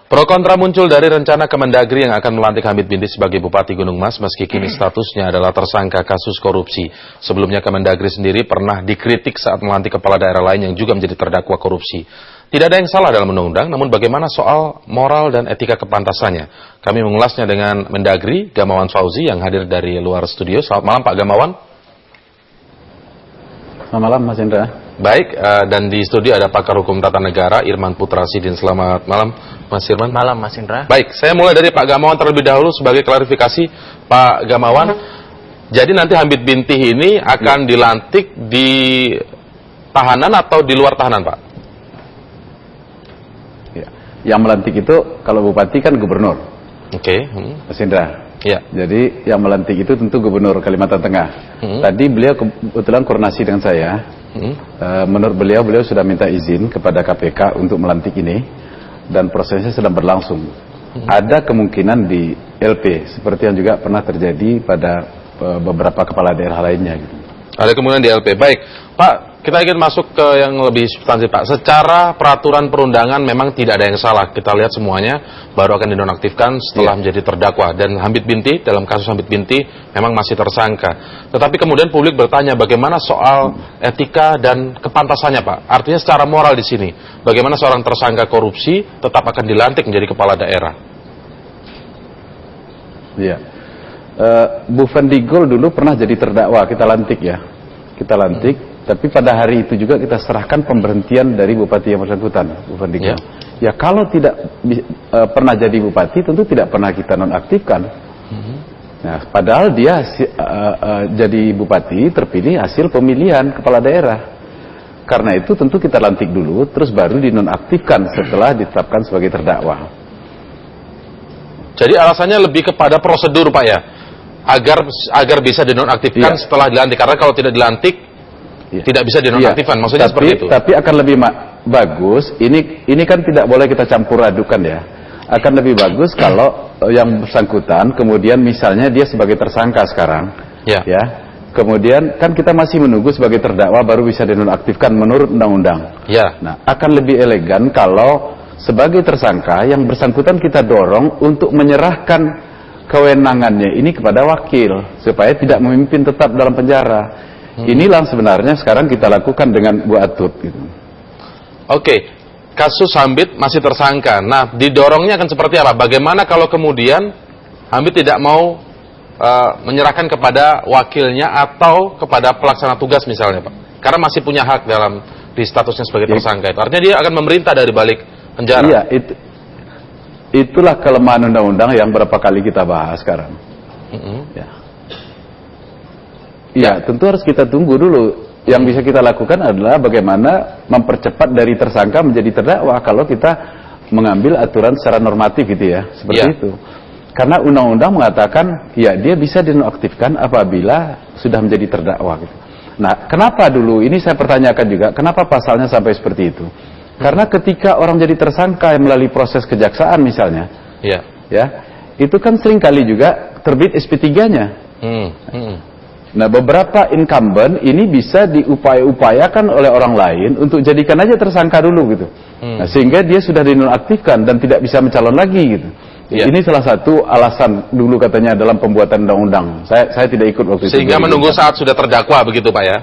Pro kontra muncul dari rencana Kemendagri yang akan melantik Hamid Binti sebagai Bupati Gunung Mas meski kini statusnya adalah tersangka kasus korupsi. Sebelumnya Kemendagri sendiri pernah dikritik saat melantik kepala daerah lain yang juga menjadi terdakwa korupsi. Tidak ada yang salah dalam undang-undang, namun bagaimana soal moral dan etika kepantasannya? Kami mengulasnya dengan Mendagri, Gamawan Fauzi yang hadir dari luar studio. Selamat malam Pak Gamawan. Selamat malam Mas Indra. Baik, dan di studio ada pakar hukum tata negara Irman Putra Sidin. Selamat malam Mas Irman. Malam Mas Indra. Baik, saya mulai dari Pak Gamawan terlebih dahulu sebagai klarifikasi. Pak Gamawan, jadi nanti Hamid Binti ini akan dilantik di tahanan atau di luar tahanan Pak? Ya. Yang melantik itu kalau bupati kan gubernur. Oke. Mas Indra. Ya. Jadi yang melantik itu tentu gubernur Kalimantan Tengah. Tadi beliau kebetulan koordinasi dengan saya. Menurut beliau sudah minta izin kepada KPK untuk melantik ini dan prosesnya sedang berlangsung. Ada kemungkinan di LP seperti yang juga pernah terjadi pada beberapa kepala daerah lainnya. Gitu. Ada kemungkinan di LP. Baik, Pak, kita ingin masuk ke yang lebih substansi Pak. Secara peraturan perundangan memang tidak ada yang salah. Kita lihat semuanya baru akan dinonaktifkan setelah menjadi terdakwa. Dan Hamid Binti, dalam kasus Hamid Binti, memang masih tersangka. Tetapi kemudian publik bertanya bagaimana soal etika dan kepantasannya Pak. Artinya secara moral di sini, bagaimana seorang tersangka korupsi tetap akan dilantik menjadi kepala daerah? Iya. Bu Vendigol dulu pernah jadi terdakwa, kita lantik ya. Kita lantik, tapi pada hari itu juga kita serahkan pemberhentian dari bupati yang bersangkutan, Bu Vendigol. Ya kalau tidak pernah jadi bupati, tentu tidak pernah kita nonaktifkan. Nah, padahal dia jadi bupati terpilih hasil pemilihan kepala daerah. Karena itu tentu kita lantik dulu, terus baru dinonaktifkan setelah ditetapkan sebagai terdakwa. Jadi alasannya lebih kepada prosedur Pak ya? Agar bisa dinonaktifkan setelah dilantik, karena kalau tidak dilantik tidak bisa dinonaktifkan, maksudnya seperti itu. Tapi akan lebih bagus, ini kan tidak boleh kita campur adukan ya. Akan lebih bagus kalau yang bersangkutan kemudian misalnya dia sebagai tersangka sekarang, ya. Kemudian kan kita masih menunggu sebagai terdakwa baru bisa dinonaktifkan menurut undang-undang. Ya. Nah, akan lebih elegan kalau sebagai tersangka yang bersangkutan kita dorong untuk menyerahkan kewenangannya ini kepada wakil supaya tidak memimpin tetap dalam penjara. Inilah sebenarnya sekarang kita lakukan dengan Bu Atut gitu. Oke. Kasus Hamid masih tersangka. Nah, didorongnya akan seperti apa? Bagaimana kalau kemudian Hamid tidak mau menyerahkan kepada wakilnya atau kepada pelaksana tugas misalnya, Pak? Karena masih punya hak dalam di statusnya sebagai tersangka itu. Artinya dia akan memerintah dari balik penjara. Iya, itulah kelemahan undang-undang yang berapa kali kita bahas sekarang. Ya, tentu harus kita tunggu dulu. Yang bisa kita lakukan adalah bagaimana mempercepat dari tersangka menjadi terdakwa kalau kita mengambil aturan secara normatif gitu ya, seperti itu. Karena undang-undang mengatakan ya dia bisa dinonaktifkan apabila sudah menjadi terdakwa gitu. Nah, kenapa dulu ini saya pertanyakan juga, kenapa pasalnya sampai seperti itu? Karena ketika orang jadi tersangka yang melalui proses kejaksaan misalnya, itu kan seringkali juga terbit SP3-nya. Nah, beberapa incumbent ini bisa diupaya-upayakan oleh orang lain untuk jadikan aja tersangka dulu gitu. Nah, sehingga dia sudah dinonaktifkan dan tidak bisa mencalon lagi gitu. Ini salah satu alasan dulu katanya dalam pembuatan undang-undang. Saya tidak ikut waktu itu. Sehingga menunggu saat sudah terdakwa begitu Pak ya?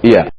Iya.